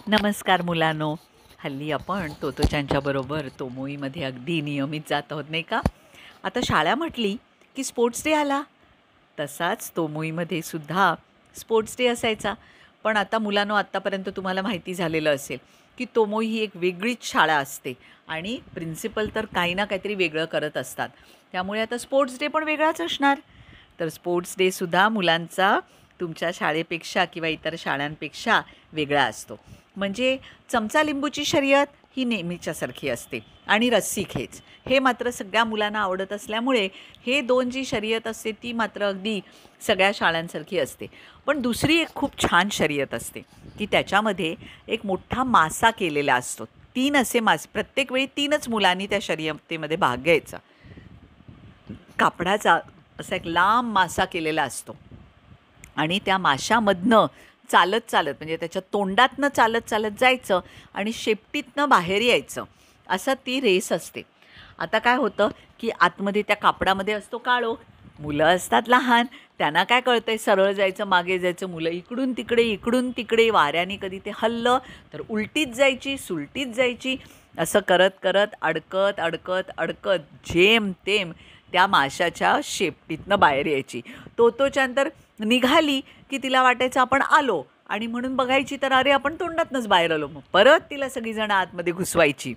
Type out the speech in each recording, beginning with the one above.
नमस्कार मुलांनो. हल्ली आपण तोतोच्यांच्याबरोबर तोमोईमध्ये अगदी नियमित जात आहोत नाही का? आता शाळा म्हटली की स्पोर्ट्स डे आला. तसाच तोमोईमध्ये सुद्धा स्पोर्ट्स डे असायचा. पण आता मुलांनो, आत्तापर्यंत तुम्हाला माहिती झालेलं असेल की तोमोई ही एक वेगळीच शाळा असते आणि प्रिन्सिपल तर काही ना काहीतरी वेगळं करत असतात. त्यामुळे आता स्पोर्ट्स डे पण वेगळाच असणार. तर स्पोर्ट्स डेसुद्धा मुलांचा तुमच्या शाळेपेक्षा किंवा इतर शाळांपेक्षा वेगळा असतो. म्हणजे चमचा लिंबूची शर्यत ही नेहमीच्यासारखी असते आणि रस्सी खेच हे मात्र सगळ्या मुलांना आवडत असल्यामुळे हे दोन जी शर्यत असते ती मात्र अगदी सगळ्या शाळांसारखी असते. पण दुसरी एक खूप छान शर्यत असते की त्याच्यामध्ये एक मोठा मासा केलेला असतो. 3 असे मासे, प्रत्येक वेळी 3च मुलांनी त्या शर्यतीमध्ये भाग घ्यायचा. कापडाचा असा एक लांब मासा केलेला असतो आणि त्या माशामधनं चालत चालत, म्हणजे त्याच्या तोंडातनं चालत चालत जायचं आणि शेपटीतनं बाहेर यायचं, असं ती रेस असते. आता काय होतं की आतमध्ये त्या कापडामध्ये असतो काळोख, मुलं असतात लहान, त्यांना काय कळतं आहे सरळ जायचं मागे जायचं. मुलं इकडून तिकडे वाऱ्याने कधी ते हललं तर उलटीत जायची सुलटीत जायची, असं करत करत अडकत अडकत अडकत जेमतेम त्या माशाच्या शेपटीतनं बाहेर यायची. तोतोच्यानंतर निघाली की तिला वाटायचं आपण आलो आणि म्हणून बघायची तर अरे आपण तोंडातनंच बाहेर आलो. मग परत तिला सगळीजणं आतमध्ये घुसवायची.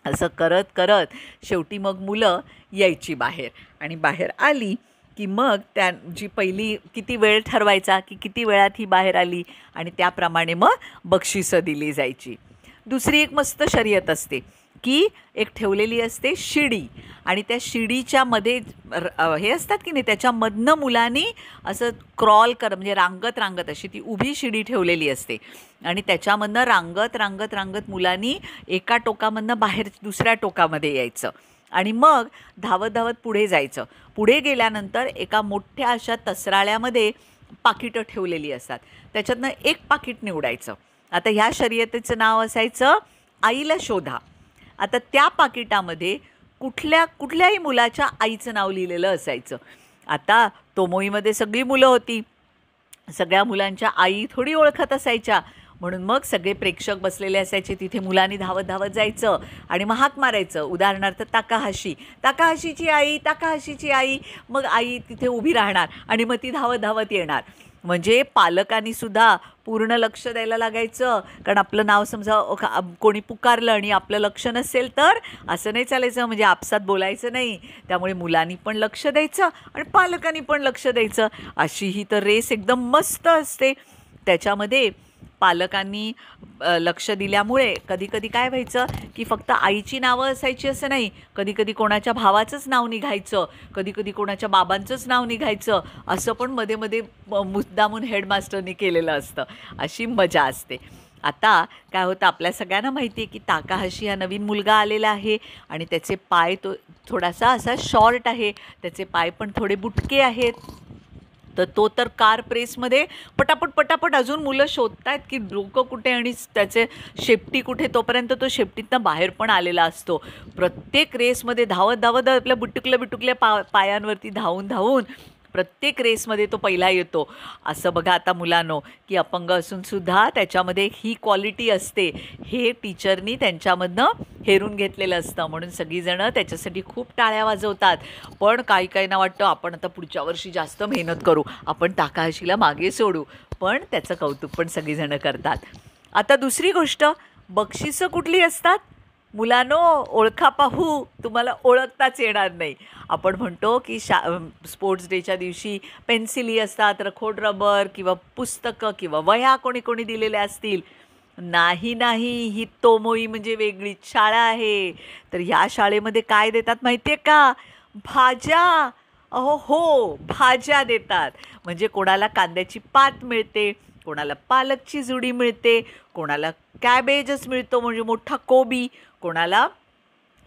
असं करत करत शेवटी मग मुलं यायची बाहेर आणि बाहेर आली की मग जी पहिली किती वेळ ठरवायचा की किती वेळात ही बाहेर आली आणि त्याप्रमाणे मग बक्षिसं दिली जायची. दुसरी एक मस्त शर्यत असते की एक ठेवलेली असते शिडी आणि त्या शिडीच्या मध्ये हे असतात की नाही, त्याच्यामधनं मुलांनी असं क्रॉल म्हणजे रांगत रांगत अशी ती उभी शिडी ठेवलेली असते आणि त्याच्यामधनं रांगत रांगत रांगत मुलांनी एका टोकामधनं बाहेर दुसऱ्या टोकामध्ये यायचं आणि मग धावत धावत पुढे जायचं. पुढे गेल्यानंतर एका मोठ्या अशा तसराळ्यामध्ये पाकिटं ठेवलेली असतात, त्याच्यातनं एक पाकिट निवडायचं. आता ह्या शर्यतीचं नाव असायचं आईला शोधा. आता त्या पाकिटामध्ये कुठल्याही मुलाच्या आईचं नाव लिहिलेलं असायचं. आता तोमोईमध्ये सगळी मुलं होती, सगळ्या मुलांच्या आई थोडी ओळखत असायच्या, म्हणून मग सगळे प्रेक्षक बसलेले असायचे तिथे. मुलांनी धावत धावत जायचं आणि मग हाक मारायचं, उदाहरणार्थ ताकाहाशीची आई. मग आई तिथे उभी राहणार आणि मग ती धावत धावत येणार. म्हणजे पालकांनीसुद्धा पूर्ण लक्ष द्यायला लागायचं, कारण आपलं नाव समजा कोणी पुकारलं आणि आपलं लक्ष नसेल तर असं नाही चालायचं, म्हणजे आपसात बोलायचं नाही. त्यामुळे मुलांनी पण लक्ष द्यायचं आणि पालकांनी पण लक्ष द्यायचं. अशी ही तर रेस एकदम मस्त असते. त्याच्यामध्ये पालकांनी लक्ष दिल्यामुळे कधीकधी काय व्हायचं की फक्त आईची नावं असायची असं नाही, कधीकधी कोणाच्या भावाचंच नाव निघायचं, कधीकधी कोणाच्या बाबांचंच नाव निघायचं. असं पण मध्ये मध्ये मुद्दामून हेडमास्टरनी केलेलं असतं. अशी मजा असते. आता काय होतं, आपल्या सगळ्यांना माहिती आहे की ताकाहाशी हा नवीन मुलगा आलेला आहे आणि त्याचे पाय थोडासा असा शॉर्ट आहे, त्याचे पाय पण थोडे बुटके आहेत. तर कार प्रेसमध्ये पटापट अजून मुलं शोधत आहेत की डोकं कुठे आणि त्याचे शेपटी कुठे, तोपर्यंत तो शेपटीतनं बाहेर पण आलेला असतो. प्रत्येक रेसमध्ये धावत धावत आपल्या बिटुकल्या पायांवरती धावून प्रत्येक रेसमध्ये तो पहिला येतो. असं बघा आता मुलांनो की अपंग असूनसुद्धा त्याच्यामध्ये ही क्वालिटी असते, हे टीचरनी त्यांच्यामधनं हेरून घेतलेलं असतं. म्हणून सगळीजणं त्याच्यासाठी खूप टाळ्या वाजवतात. पण काहींना वाटतं आपण आता पुढच्या वर्षी जास्त मेहनत करू, आपण ताकाहाशीला मागे सोडू, पण त्याचं कौतुक पण सगळीजणं करतात. आता दुसरी गोष्ट, बक्षिसं कुठली असतात मुलांनो? ओळखा पाहू, तुम्हाला ओळखताच येणार नाही. आपण म्हणतो की स्पोर्ट्स डेच्या दिवशी पेन्सिली असतात, रखोड रबर किंवा पुस्तकं किंवा वह्या कोणी दिलेल्या असतील. नाही, ही तोमोई म्हणजे वेगळीच शाळा आहे. तर ह्या शाळेमध्ये काय देतात माहिती आहे का? भाज्या. हो, भाज्या देतात. म्हणजे कोणाला कांद्याची पात मिळते, कोणाला पालकची जुडी मिळते, कोणाला कॅबेजच मिळतो म्हणजे मोठा कोबी, कोणाला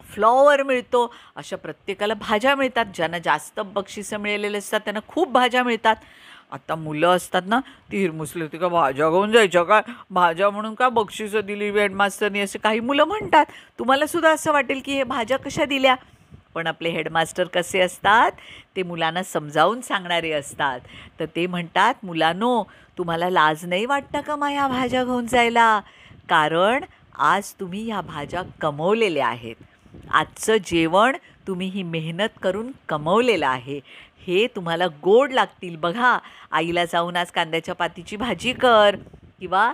फ्लॉवर मिळतो. अशा प्रत्येकाला भाज्या मिळतात. ज्यांना जास्त बक्षिसं मिळालेले असतात त्यांना खूप भाज्या मिळतात. आता मुलं असतात ना, ती हिरमुसली होती का भाज्या घेऊन जायच्या काय, भाज्या म्हणून का बक्षिसं दिली हेडमास्टरनी, असे काही मुलं म्हणतात. तुम्हालासुद्धा असं वाटेल की हे भाज्या कशा दिल्या. पण आपले हेडमास्टर कसे असतात, ते मुलांना समजावून सांगणारे असतात. तर ते म्हणतात, मुलांनो तुम्हाला लाज नाही वाटतं का ह्या भाज्या घेऊन जायला? कारण आज तुम्ही ह्या भाज्या कमवलेल्या आहेत. आजचं जेवण तुम्ही ही मेहनत करून कमवलेलं आहे. हे तुम्हाला गोड लागतील. बघा, आईला जाऊन आज कांद्याच्या पातीची भाजी कर किंवा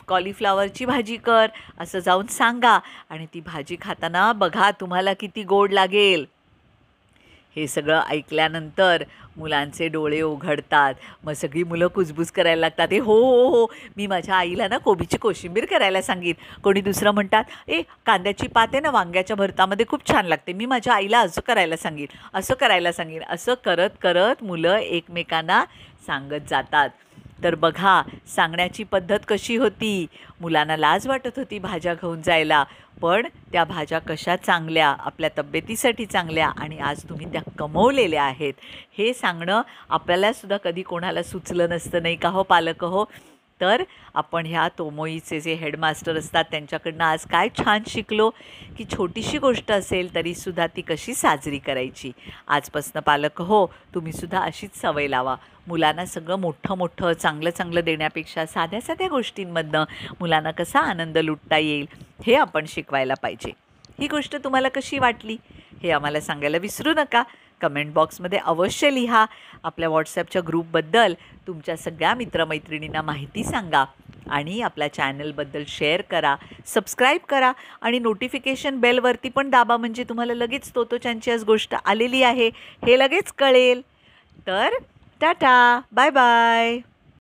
कॉलीफ्लॉवरची भाजी कर असं जाऊन सांगा आणि ती भाजी खाताना बघा तुम्हाला किती गोड लागेल. हे सगळं ऐकल्यानंतर मुलांचे डोळे उघडतात. मग सगळी मुलं कुजबूज करायला लागतात. हो हो हो, मी माझ्या आईला ना कोबीची कोशिंबीर करायला सांगीन. कोणी दुसरं म्हणतात, कांद्याची पात आहे ना वांग्याच्या भरतामध्ये खूप छान लागते, मी माझ्या आईला असं करायला सांगीन, असं करायला सांगीन. असं करत करत मुलं एकमेकांना सांगत जातात. तर बघा, सांगण्याची पद्धत कशी होती. मुलांना लाज वाटत होती भाज्या घेऊन जायला, पण त्या भाज्या कशा चांगल्या, आपल्या तब्येतीसाठी चांगल्या आणि आज तुम्ही त्या कमवलेल्या आहेत हे सांगणं आपल्यालासुद्धा कधी कोणाला सुचलं नसतं, नाही का हो पालक हो. तर आपण ह्या तोमोईचे जे हेडमास्टर असतात त्यांच्याकडनं आज काय छान शिकलो की छोटीशी गोष्ट असेल तरीसुद्धा ती कशी साजरी करायची. आजपासून पालक हो, तुम्हीसुद्धा अशीच सवय लावा. मुलांना सगळं मोठं मोठं चांगलं चांगलं देण्यापेक्षा साध्या साध्या गोष्टींमधनं मुलांना कसा आनंद लुटता येईल हे आपण शिकवायला पाहिजे. ही गोष्ट तुम्हाला कशी वाटली हे आम्हाला सांगायला विसरू नका. कमेंट बॉक्समध्ये अवश्य लिहा. आपल्या व्हॉट्सॲपच्या ग्रुपबद्दल तुमच्या सगळ्या मित्रमैत्रिणींना माहिती सांगा आणि आपल्या चॅनलबद्दल शेअर करा, सबस्क्राईब करा आणि नोटिफिकेशन बेलवरती पण दाबा, म्हणजे तुम्हाला लगेच तोतोच्यांची आज गोष्ट आलेली आहे हे लगेच कळेल. तर टाटा, बाय बाय.